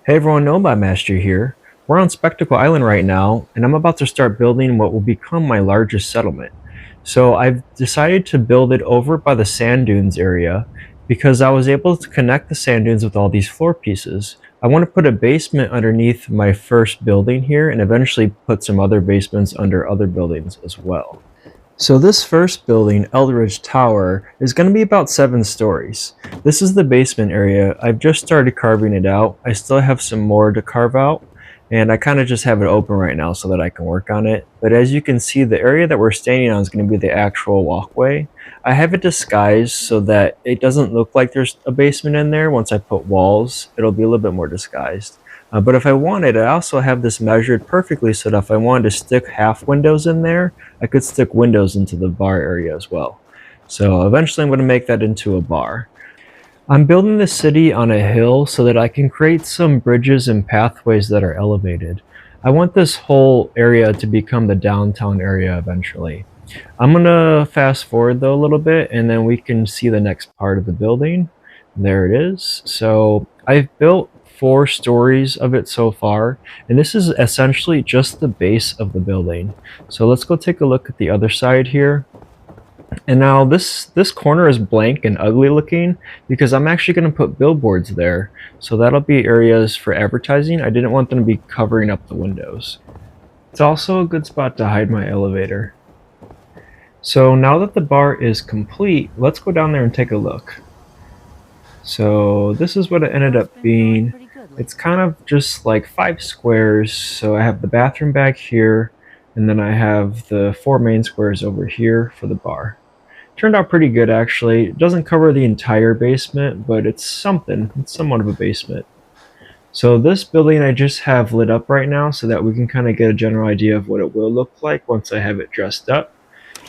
Hey everyone, NoModMaster here. We're on Spectacle Island right now, and I'm about to start building what will become my largest settlement. So I've decided to build it over by the sand dunes area because I was able to connect the sand dunes with all these floor pieces. I want to put a basement underneath my first building here and eventually put some other basements under other buildings as well. So this first building, Eldridge Tower, is going to be about 7 stories. This is the basement area. I've just started carving it out. I still have some more to carve out, and I kind of just have it open right now so that I can work on it. But as you can see, the area that we're standing on is going to be the actual walkway. I have it disguised so that it doesn't look like there's a basement in there. Once I put walls, it'll be a little bit more disguised. But if I wanted, I also have this measured perfectly so that if I wanted to stick half windows in there, I could stick windows into the bar area as well. So eventually I'm going to make that into a bar. I'm building the city on a hill so that I can create some bridges and pathways that are elevated. I want this whole area to become the downtown area eventually. I'm going to fast forward though a little bit and then we can see the next part of the building. There it is. So I've built 4 stories of it so far, and this is essentially just the base of the building. So let's go take a look at the other side here. And now this corner is blank and ugly looking because I'm actually going to put billboards there. So that'll be areas for advertising. I didn't want them to be covering up the windows. It's also a good spot to hide my elevator. So now that the bar is complete, let's go down there and take a look. So this is what it ended up being. It's kind of just like 5 squares. So I have the bathroom back here, and then I have the 4 main squares over here for the bar. Turned out pretty good actually. It doesn't cover the entire basement, but it's something. It's somewhat of a basement. So this building I just have lit up right now so that we can kind of get a general idea of what it will look like once I have it dressed up.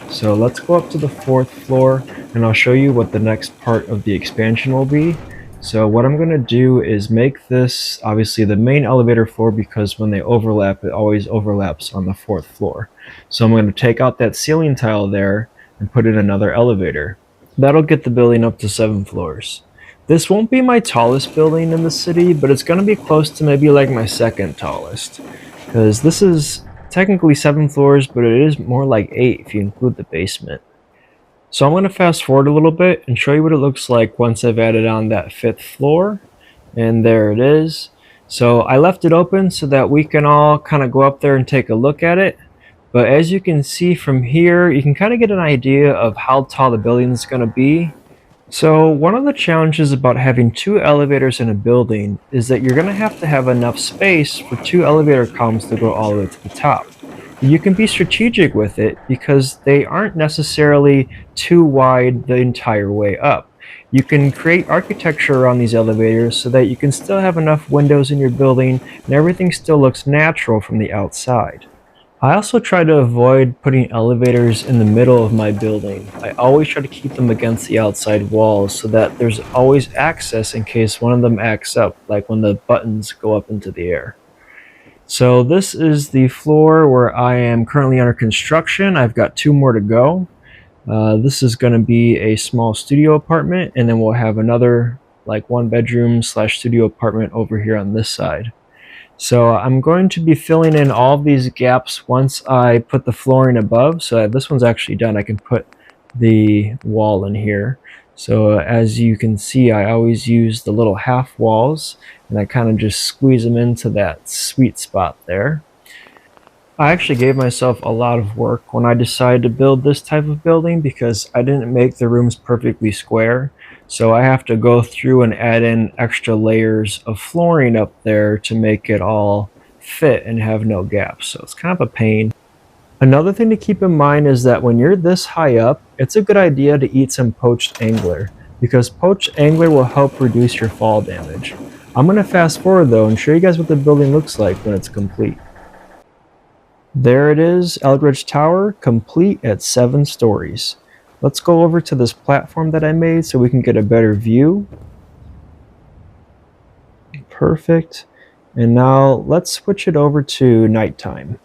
So let's go up to the 4th floor and I'll show you what the next part of the expansion will be. So what I'm going to do is make this obviously the main elevator floor because when they overlap, it always overlaps on the 4th floor. So I'm going to take out that ceiling tile there and put in another elevator. That'll get the building up to 7 floors. This won't be my tallest building in the city, but it's going to be close to maybe like my 2nd tallest because this is technically 7 floors, but it is more like 8 if you include the basement. So I'm going to fast forward a little bit and show you what it looks like once I've added on that 5th floor. And there it is. So I left it open so that we can all kind of go up there and take a look at it. But as you can see from here, you can kind of get an idea of how tall the building is going to be. So one of the challenges about having 2 elevators in a building is that you're going to have enough space for 2 elevator columns to go all the way to the top. You can be strategic with it because they aren't necessarily too wide the entire way up. You can create architecture around these elevators so that you can still have enough windows in your building and everything still looks natural from the outside. I also try to avoid putting elevators in the middle of my building. I always try to keep them against the outside walls so that there's always access in case one of them acts up, like when the buttons go up into the air. So this is the floor where I am currently under construction. I've got 2 more to go. This is going to be a small studio apartment, and then we'll have another like 1-bedroom / studio apartment over here on this side. So I'm going to be filling in all of these gaps once I put the flooring above. So this one's actually done. I can put the wall in here. So as you can see, I always use the little half walls and I kind of just squeeze them into that sweet spot there. I actually gave myself a lot of work when I decided to build this type of building because I didn't make the rooms perfectly square. So I have to go through and add in extra layers of flooring up there to make it all fit and have no gaps. So it's kind of a pain. Another thing to keep in mind is that when you're this high up, it's a good idea to eat some poached angler because poached angler will help reduce your fall damage. I'm going to fast forward though and show you guys what the building looks like when it's complete. There it is, Eldridge Tower, complete at 7 stories. Let's go over to this platform that I made so we can get a better view. Perfect. And now let's switch it over to nighttime.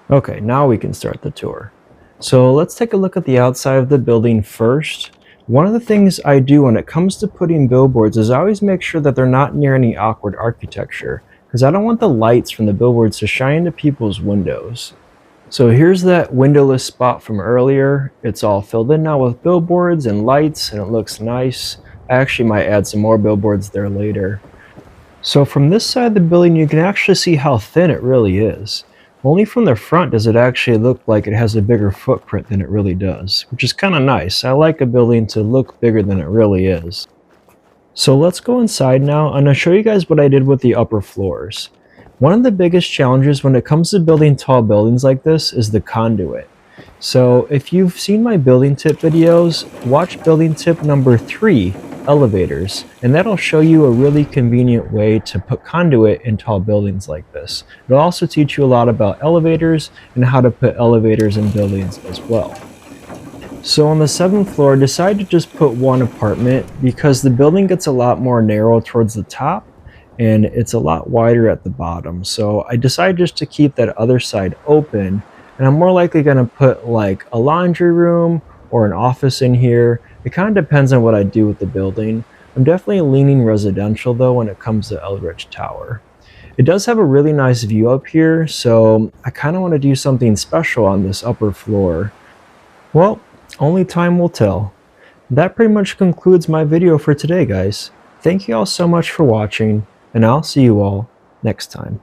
Okay, now we can start the tour. So let's take a look at the outside of the building first. One of the things I do when it comes to putting billboards is I always make sure that they're not near any awkward architecture, because I don't want the lights from the billboards to shine into people's windows. So here's that windowless spot from earlier. It's all filled in now with billboards and lights, and it looks nice. I actually might add some more billboards there later. So from this side of the building, you can actually see how thin it really is. Only from the front does it actually look like it has a bigger footprint than it really does, which is kind of nice. I like a building to look bigger than it really is. So let's go inside now, and I'll show you guys what I did with the upper floors. One of the biggest challenges when it comes to building tall buildings like this is the conduit. So if you've seen my building tip videos, watch building tip number 3, elevators, and that'll show you a really convenient way to put conduit in tall buildings like this. It'll also teach you a lot about elevators and how to put elevators in buildings as well. So on the 7th floor, I decided to just put one apartment because the building gets a lot more narrow towards the top and it's a lot wider at the bottom. So I decided just to keep that other side open, and I'm more likely going to put like a laundry room or an office in here. It kind of depends on what I do with the building. I'm definitely leaning residential though when it comes to Eldridge Tower. It does have a really nice view up here, so I kind of want to do something special on this upper floor. Well, only time will tell. That pretty much concludes my video for today, guys. Thank you all so much for watching, and I'll see you all next time.